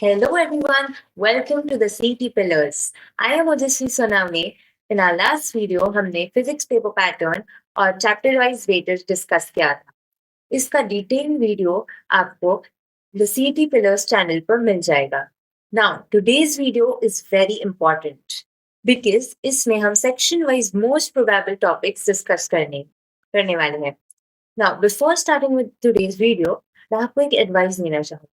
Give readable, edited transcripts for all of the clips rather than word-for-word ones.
Hello everyone, welcome to the CT Pillars. I am Ojasvi Sonami. In our last video, हमने physics paper pattern और chapter wise weightage discuss किया था. इसका detail video आपको the सीटी pillars channel पर मिल जाएगा. Now today's video is very important because इसमें हम section wise most probable topics discuss करने वाले हैं. Now before starting with today's video, मैं आपको एक एडवाइस देना चाहूँगी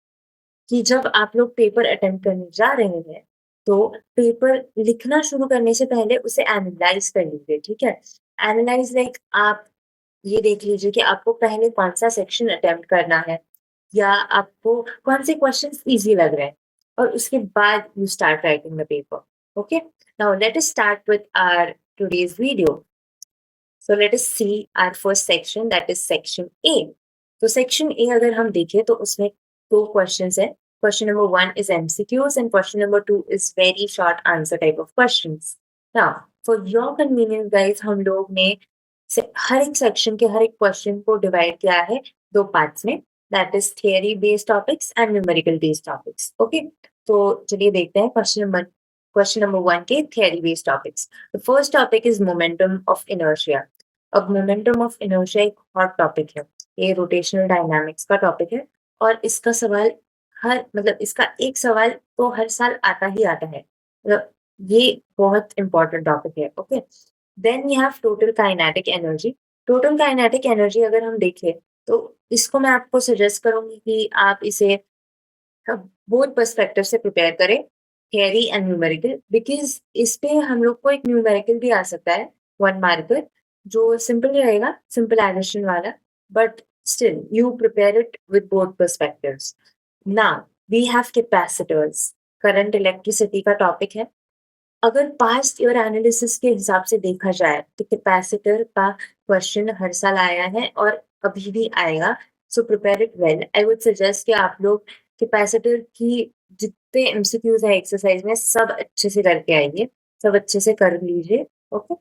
कि जब आप लोग पेपर अटेम्प्ट करने जा रहे हैं, तो पेपर लिखना शुरू करने से पहले उसे एनालाइज़ कर लीजिए, ठीक है? एनालाइज़ लाइक आप ये देख लीजिए कि आपको पहले कौन-सा सेक्शन अटेम्प्ट करना है या आपको कौन से क्वेश्चन्स ईज़ी लग रहे हैं और उसके बाद you start writing the paper, okay? Now let us start with our today's video. So let us see our first section, that is section A. तो section A अगर हम देखें तो उसमें दो questions हैं. Question number 1 is MCQs and question number 2 is very short answer type of questions. Now, for your convenience guys, हम लोग ने हर एक section के हर एक question को divide किया है दो parts में. That is theory based topics and numerical based topics. Okay? तो चलिए देखते हैं question number 1 के theory based topics. The first topic is momentum of inertia. अब मोमेंटम ऑफ इनर्शिया एक हॉट टॉपिक है. ये रोटेशनल डायनामिक्स का टॉपिक है और इसका सवाल इसका एक सवाल तो हर साल आता ही आता है. ये बहुत इंपॉर्टेंट टॉपिक है. Okay, then we have total kinetic energy. Total kinetic energy अगर हम देखें तो इसको मैं आपको सजेस्ट करूंगी कि आप इसे बोथ पर्सपेक्टिव से प्रिपेयर करें, थियरी एंड न्यूमेरिकल, बिकॉज इस पे हम लोग को एक न्यूमेरिकल भी आ सकता है 1 मार्कर जो सिंपल रहेगा, सिंपल एडिशन वाला, but still you prepare it with both perspectives. Now we have capacitors. Current electricity का टॉपिक है. अगर पास्ट ईयर एनालिसिस के हिसाब से देखा जाए तो कैपेसिटर का क्वेश्चन हर साल आया है और अभी भी आएगा. So prepare it well. I would suggest कि आप लोग कैपेसिटर की जितने एमसीक्यूज है एक्सरसाइज में सब अच्छे से करके आइए, सब अच्छे से कर लीजिए. ओके,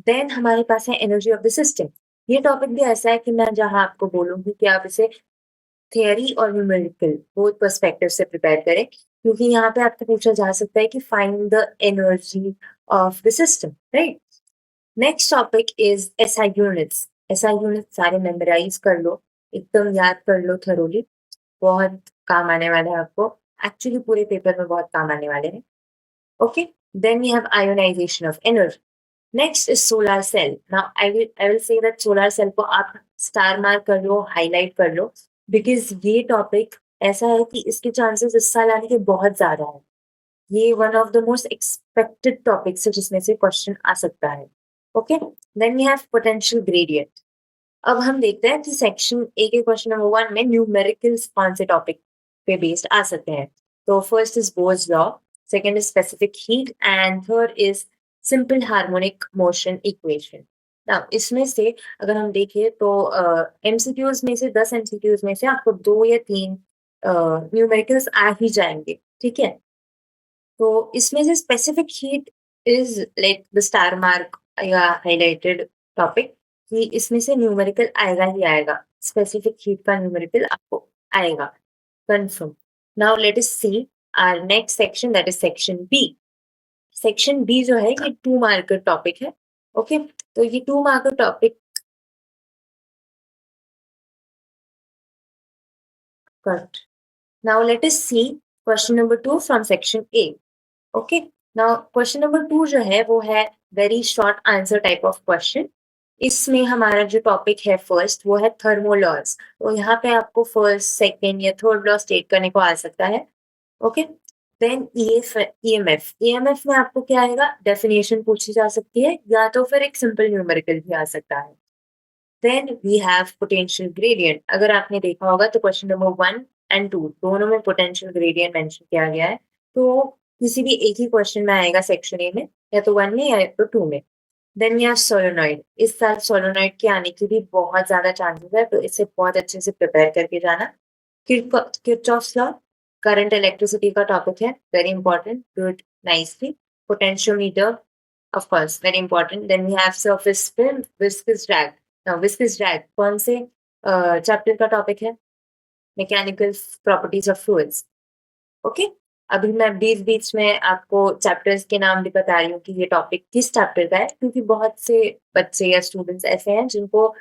देन हमारे पास है एनर्जी ऑफ द सिस्टम. ये टॉपिक भी ऐसा है कि मैं जहां आपको बोलूंगी कि आप इसे थियरी और न्यूमेरिकल बोथ पर्सपेक्टिव से प्रिपेयर करें, क्योंकि यहाँ पे आपसे पूछा जा सकता है कि find the energy of the system, right? Next topic is SI units. SI unit सारे मेमोराइज कर लो, एकदम याद कर लो थरोली. बहुत काम आने वाले हैं आपको, एक्चुअली पूरे पेपर में बहुत काम आने वाले हैं. Okay, then we have ionisation of energy. Next is solar cell. Now I will say that solar cell को आप स्टार मार्क कर लो, हाईलाइट कर लो, बिकॉज ये टॉपिक ऐसा है कि इसके चांसेस इस साल आने के बहुत ज्यादा है. ये one of the most expected topics है जिसमें से क्वेश्चन आ सकता है. Okay, then we have potential gradient. अब हम देखते हैं कि सेक्शन ए के क्वेश्चन नंबर 1 में न्यूमेरिकल्स कौन से टॉपिक पे बेस्ड आ सकते हैं. तो first is Bohr's law, second is specific heat and third is simple harmonic motion equation. Now इसमें से अगर हम देखें तो एमसीक्यूज में से 10 एमसीक्यूज में से आपको 2 या 3 न्यूमेरिकल्स आ ही जाएंगे, ठीक है? तो इसमें से specific heat is like the star mark या हाइलाइटेड टॉपिक कि इसमें से न्यूमेरिकल आएगा ही आएगा. स्पेसिफिक हीट का न्यूमेरिकल आपको आएगा, confirm. Now let us see our next section, that is section B. Section B जो है ये 2 मार्कर टॉपिक है. ओके, तो ये 2 marker topic cut. Now let us see question number 2 from section A. Okay, now question number 2 जो है वो है very short answer type of question. इसमें हमारा जो टॉपिक है फर्स्ट वो है थर्मोलॉज. तो यहाँ पे आपको फर्स्ट, सेकंड या थर्ड लॉ स्टेट करने को आ सकता है. Okay, then EMF. ईएमएफ में आपको क्या आएगा, डेफिनेशन पूछी जा सकती है या तो फिर एक सिंपल न्यूमेरिकल भी आ सकता है. Then we have potential gradient. अगर आपने देखा होगा तो क्वेश्चन नंबर 1 एंड 2 दोनों में पोटेंशियल ग्रेडियंट मेंशन किया गया है. तो किसी भी एक ही क्वेश्चन में आएगा सेक्शन ए में, या तो 1 में या तो 2 में. Then we have solenoid. इस साल सोलेनॉइड के आने के भी बहुत ज्यादा चांसेस है, तो इसे बहुत अच्छे से प्रिपेयर करके जाना. किरचॉफ्स लॉ, करंट इलेक्ट्रिसिटी का टॉपिक है, very important, do it nicely. Potentiometer, of course very important. Then we have surface film, viscous drag. Now viscous drag कौन से चैप्टर का टॉपिक है? Mechanical properties of fluids. Okay, अभी मैं बीच-बीच में आपको चैप्टर्स के नाम भी बता रही हूँ कि ये टॉपिक किस चैप्टर का है, क्योंकि बहुत से बच्चे या स्टूडेंट्स ऐसे हैं जिनको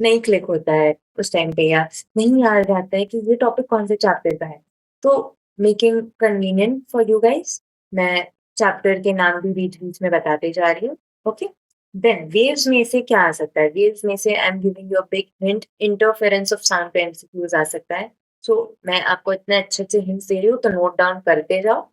नहीं क्लिक होता है उस टाइम पे या नहीं याद रहता है कि ये टॉपिक कौन से चैप्टर का है। तो making convenient for you guys, मैं चैप्टर के नाम भी बीच-बीच में बताते जा रही हूँ, ओके? देन वेव्स में से क्या आ सकता है? वेव्स में से I am giving you a big hint, interference of sound पे एमसीक्यूज़ आ सकता है। सो मैं आपको इतने अच्छे-अच्छे हिंट्स दे रही हूँ, तो नोट डाउन करते जाओ।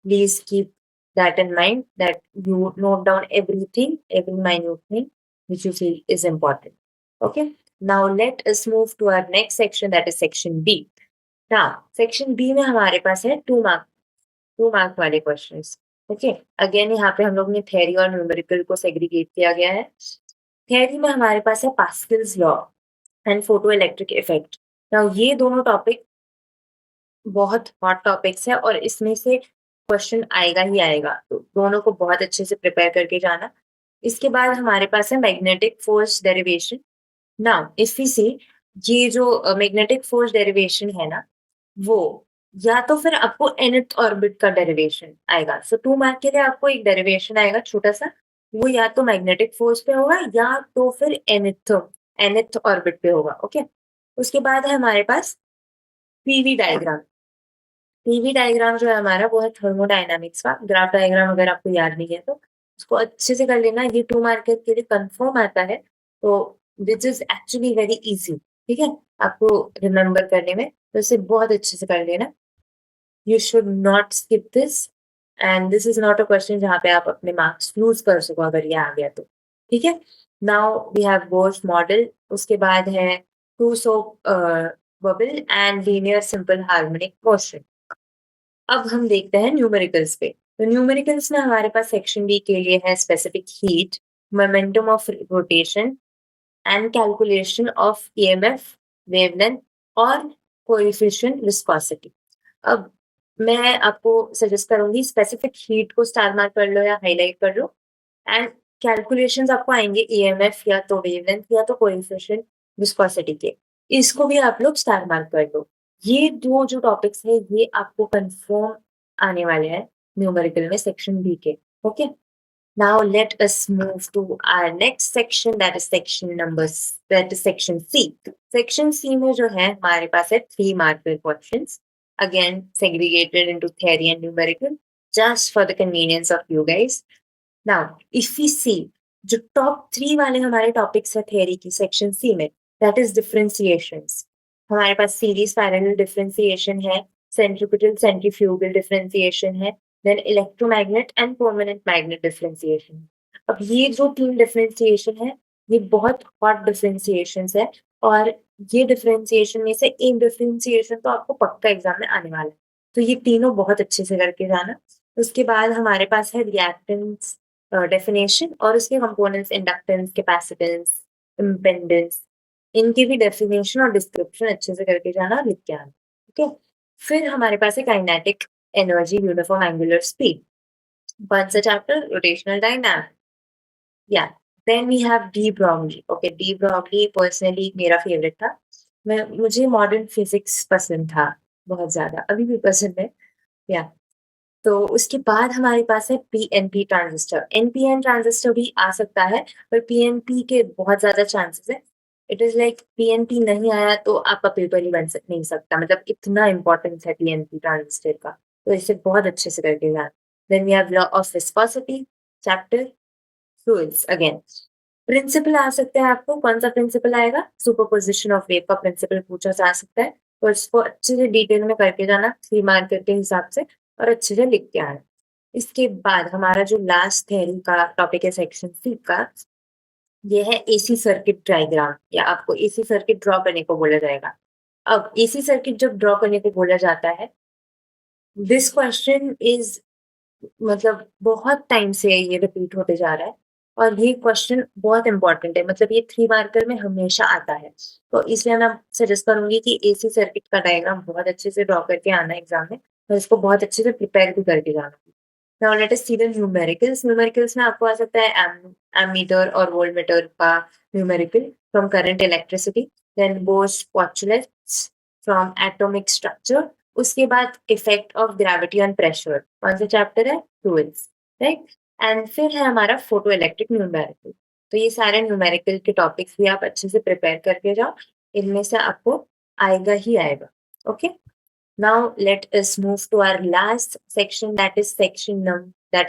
Please keep that in mind that you note down everything, every minute thing which you feel is important. Okay. Now let us move to our next section, that is section B. Now, section B में हमारे पास है 2 mark वाले questions. Okay, again यहाँ पे हम लोग ने थ्योरी और न्यूमेरिकल को सेग्रीगेट किया गया है. थ्योरी में हमारे पास है Pascal's law and photo electric effect. Now ये दोनों टॉपिक बहुत हॉट टॉपिक्स है और इसमें से क्वेश्चन आएगा ही आएगा, तो दोनों को बहुत अच्छे से प्रिपेयर करके जाना. इसके बाद हमारे पास है magnetic force derivation. Now if we see, ये जो मैग्नेटिक फोर्स डेरिवेशन है ना, वो या तो फिर आपको nth ऑर्बिट का डेरिवेशन आएगा. सो 2 मार्क के लिए आपको एक डेरिवेशन आएगा छोटा सा, वो या तो मैग्नेटिक फोर्स पे होगा या तो फिर nth ऑर्बिट पे होगा. ओके, उसके बाद है हमारे पास पीवी डायग्राम. पीवी डायग्राम जो है हमारा, वो है थर्मोडायनामिक्स का ग्राफ डायग्राम. अगर आपको याद नहीं है तो उसको अच्छे से कर लेना. ये 2 मार्क के लिए कंफर्म आता है, तो which is actually very easy. ठीक है, आपको रिमेम्बर करने में, तो इसे बहुत अच्छे से कर लेना. You should not skip this, and this is not a question जहाँ पे आप अपने मार्क्स लूज कर सको अगर ये आ गया तो. ठीक है, now we have Bohr's model. उसके बाद है two soap bubble and linear simple harmonic motion. अब हम देखते हैं न्यूमेरिकल्स पे. तो न्यूमेरिकल्स में हमारे पास सेक्शन बी के लिए है specific heat, momentum of rotation and calculation of EMF, wavelength और कोएफिशिएंट विस्कोसिटी. अब मैं आपको सजेस्ट करूंगी स्पेसिफिक हीट को स्टार मार्क कर लो या हाईलाइट कर लो, एंड कैलकुलेशंस आपको आएंगे ईएमएफ या तो वेवलेंथ या तो कोएफिशिएंट विस्कोसिटी के. इसको भी आप लोग स्टार मार्क कर लो. ये दो जो टॉपिक्स है ये आपको कंफर्म आने वाले हैं न्यूमेरिकल में सेक्शन बी के. Okay, now let us move to our next section, that is section C. Section C में जो है हमारे पास है 3 mark questions, again segregated into theory and numerical just for the convenience of you guys. Now if we see, जो top 3 वाले हमारे topics है थ्योरी की सेक्शन सी में, that is differentiations. हमारे पास सीरीज पैरेलल डिफरेंशिएशन है, सेंट्रीपिटल सेंट्रीफ्यूगल डिफरेंशिएशन है, then electromagnet and permanent magnet differentiation. अब ये जो 3 डिफरेंशिएशन है, ये बहुत हॉट डिफरेंशिएशंस है, और ये डिफरेंशिएशन में से एक डिफरेंशिएशन तो आपको पक्का एग्जाम में आने वाला है, तो ये तीनों बहुत अच्छे से करके जाना. उसके बाद हमारे पास है रिएक्टेंस डेफिनेशन और उसके कंपोनेंट्स, इंडक्टेंस, कैपेसिटेंस, इम्पेडेंस, इनकी भी डेफिनेशन और डिस्क्रिप्शन अच्छे से करके जाना, लिख के आना. ठीक है, फिर हमारे पास है kinetic energy, uniform angular speed. कौन सा चैप्टर? Rotational dynamics. या then we have de Broglie. Okay, de Broglie personally मेरा फेवरेट था. मुझे मॉडर्न फिजिक्स पसंद था बहुत ज्यादा, अभी भी पसंद है. या तो उसके बाद हमारे पास है पीएनपी ट्रांजिस्टर. एनपीएन ट्रांजिस्टर भी आ सकता है, पर पीएनपी के बहुत ज्यादा चांसेस है. इट इज लाइक पीएनपी नहीं आया तो आपका पेपर ही नहीं सकता, मतलब इतना इंपॉर्टेंस है पीएनपी ट्रांजिस्टर का, तो इसे बहुत अच्छे से करके जाना. Then we have law of viscosity, chapter fluids. Again principle आ सकते हैं आपको. कौन सा प्रिंसिपल आएगा? सुपरपोजिशन ऑफ वेव का प्रिंसिपल पूछा जा सकता है, तो इसको अच्छे से डिटेल में करके जाना 3 मार्क के हिसाब से, और अच्छे से लिख के आना. इसके बाद हमारा जो लास्ट थ्योरी का टॉपिक है सेक्शन सी का, ये है एसी सर्किट डायग्राम, या आपको एसी सर्किट ड्रॉ करने को बोला जाएगा. अब एसी सर्किट जब ड्रॉ करने को बोला जाता है, दिस क्वेश्चन इज, मतलब बहुत टाइम से ये रिपीट होते जा रहा है, और ये क्वेश्चन बहुत इंपॉर्टेंट है, मतलब ये 3 मार्कर में हमेशा आता है. तो इसलिए मैं सजेस्ट करूंगी कि एसी सर्किट का डायग्राम बहुत अच्छे से ड्रॉ करके आना एग्जाम में, और इसको बहुत अच्छे से प्रिपेयर भी करके जाना. Now let us see the numericals. Numericals में आपको आ सकता है एमीटर और वोल्टमीटर का numerical from current electricity, then Bohr's postulates from atomic structure, उसके बाद effect of gravity on pressure, कौन सा चैप्टर है? Fluids, right. एंड फिर है हमारा फोटो इलेक्ट्रिक न्यूमेरिकल। तो ये सारे न्यूमेरिकल के टॉपिक्स भी आप अच्छे से प्रिपेयर करके जाओ, इनमें से आपको आएगा ही आएगा। Okay, now let us move to our last section, that is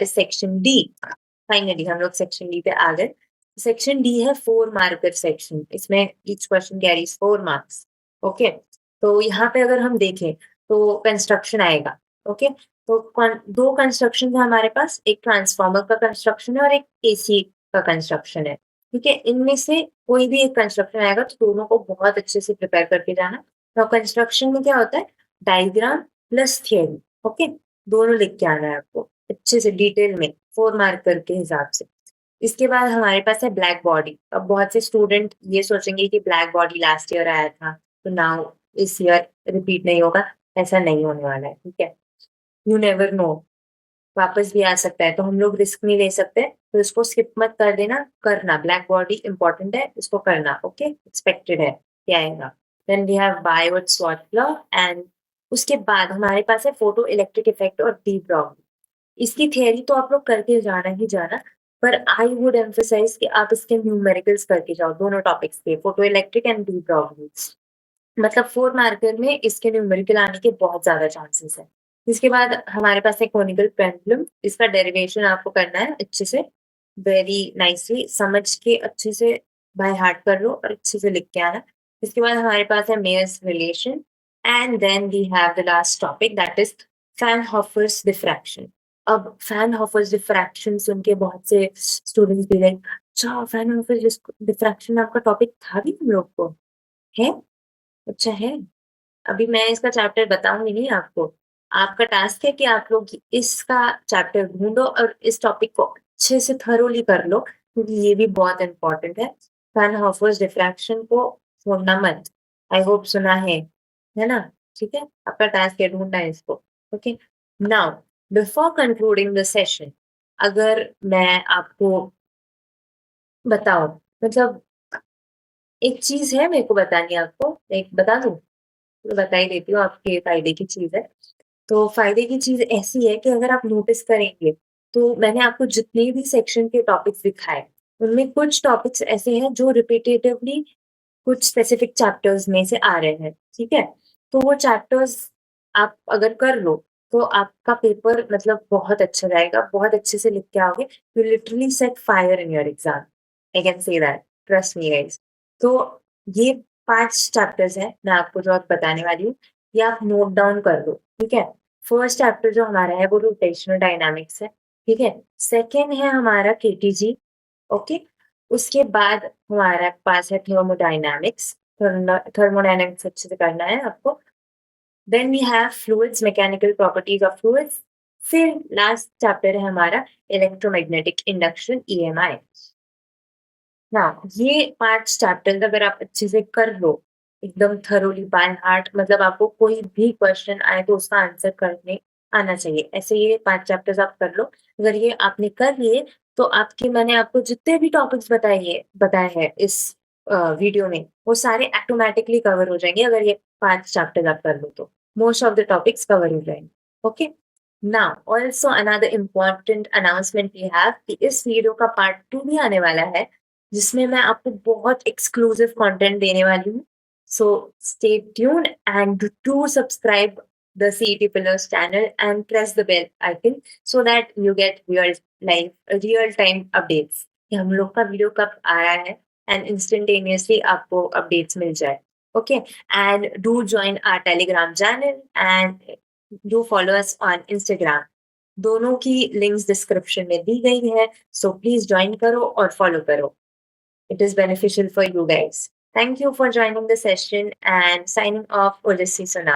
section D. Finally हम लोग सेक्शन डी पे आ गए। सेक्शन डी है 4 मार्कर सेक्शन, इसमें each question carries 4 marks. Okay, तो यहाँ पे अगर हम देखें तो कंस्ट्रक्शन आएगा। ओके, तो दो कंस्ट्रक्शन है हमारे पास, एक ट्रांसफार्मर का कंस्ट्रक्शन है और एक एसी का कंस्ट्रक्शन है। ठीक है, इनमें से कोई भी एक कंस्ट्रक्शन आएगा तो दोनों को बहुत अच्छे से प्रिपेयर करके जाना। तो कंस्ट्रक्शन में क्या होता है? Diagram plus theory. ओके, दोनों लिख के आना है आपको अच्छे से डिटेल में 4 मार्कर के हिसाब से। इसके बाद हमारे पास है ब्लैक बॉडी। अब बहुत से स्टूडेंट ये सोचेंगे कि ब्लैक बॉडी लास्ट ईयर आया था तो नाउ इस ईयर रिपीट नहीं होगा। ऐसा नहीं होने वाला है, ठीक है। यू नेवर नो, वापस भी आ सकता है, तो हम लोग रिस्क नहीं ले सकते, तो इसको स्किप मत कर देना, करना। ब्लैक बॉडी इंपॉर्टेंट है, इसको करना। ओके, एक्सपेक्टेड है क्या आएगा। Then we have Biot Savart law and उसके बाद हमारे पास है फोटो इलेक्ट्रिक इफेक्ट और डी ब्रॉगली। इसकी थियरी तो आप लोग करके जाना ही जाना, पर आई वुड एम्फसाइज कि आप इसके न्यूमेरिकल्स करके जाओ, दोनों टॉपिक्स के, photo electric and de Broglie. मतलब 4 मार्कर में इसके न्यूमेरिकल आने के बहुत ज्यादा चांसेस है। इसके बाद हमारे पास है कोनिकल पेंडुलम। इसका डेरिवेशन आपको करना है अच्छे से, वेरी नाइसली समझ के अच्छे से बाय हार्ट कर लो और अच्छे से लिख के आना। इसके बाद हमारे पास है Mayer's relation and then we have the last topic that is Fraunhofer's diffraction. अब फैनहोफर्स डिफ्रैक्शन सुन के बहुत से स्टूडेंट्स भी लाइक, अच्छा फैनहोफर्स डिफ्रैक्शन आपका टॉपिक था भी हम लोग को है? अच्छा है। अभी मैं इसका चैप्टर बताऊंगी नहीं आपको। आपका टास्क है कि आप लोग इसका चैप्टर ढूंढो और इस टॉपिक को अच्छे से थरोली कर लो, क्योंकि ये भी बहुत इंपॉर्टेंट है। फ्राउनहोफर्स डिफ्रैक्शन को छोड़ना मत। आई होप सुना है ना? ठीक है, आपका टास्क है ढूंढना है इसको। Okay, now before concluding the session, अगर मैं आपको बताऊं, मतलब एक चीज है मेरे को बतानी है आपको, एक बता दूं? तो बता ही देती हूँ, आपके फ़ायदे की चीज़ है। तो फ़ायदे की चीज़ ऐसी है कि अगर आप नोटिस करेंगे, तो मैंने आपको जितने भी सेक्शन के टॉपिक्स दिखाए, उनमें कुछ टॉपिक्स ऐसे हैं जो रिपिटेटिवली कुछ स्पेसिफिक चैप्टर्स में से आ रहे हैं, ठीक है? तो वो चैप्टर्स आप अगर कर लो, तो आपका पेपर मतलब बहुत अच्छा जाएगा, बहुत अच्छे से लिख के आओगे। You literally set fire in your exam. I can say that, trust me guys. तो ये 5 चैप्टर्स हैं, मैं आपको जो अब बताने वाली हूँ, ये आप नोट डाउन कर लो, ठीक है? फर्स्ट चैप्टर जो हमारा है वो रोटेशनल डायनामिक्स है, ठीक है? सेकंड है हमारा केटीजी, ओके? उसके बाद हमारे पास है थर्मोडायनामिक्स, थर्मोडायनामिक्स अच्छे से करना है आपको। Then we have fluids, mechanical properties of fluids. फिर लास्ट चैप्टर है हमारा इलेक्ट्रोमैग्नेटिक इंडक्शन, ईएमआई। हाँ, ये 5 चैप्टर्स अगर आप अच्छे से कर लो, एकदम थरोली बाय हार्ट, मतलब आपको कोई भी क्वेश्चन आए तो उसका आंसर करने आना चाहिए। ऐसे ये 5 चैप्टर्स आप कर लो। अगर ये आपने कर लिए, तो आपके मैंने आपको जितने भी टॉपिक्स बताए हैं इस वीडियो में, वो सारे ऑटोमैटिकली कवर हो जाएँगे अगर ये 5 चैप्टर्स आप कर लो तो। Most of the topics cover हो जाएँगे। Okay? Now also another important announcement we have कि इस वीडियो का पार्ट 2 भी आने वाला है, जिसमें मैं आपको बहुत एक्सक्लूसिव कंटेंट देने वाली हूँ। So stay tuned and do subscribe the CET Pillars channel and press the bell icon so that you get real time updates कि हम लोग का वीडियो कब आ रहा है and instantaneously आपको अपडेट्स मिल जाए। Okay, and do join our Telegram channel and do follow us on Instagram. दोनों की लिंक्स डिस्क्रिप्शन में दी गई है, सो प्लीज ज्वाइन करो और फॉलो करो। It is beneficial for you guys. Thank you for joining the session and signing off, Odyssey Sona.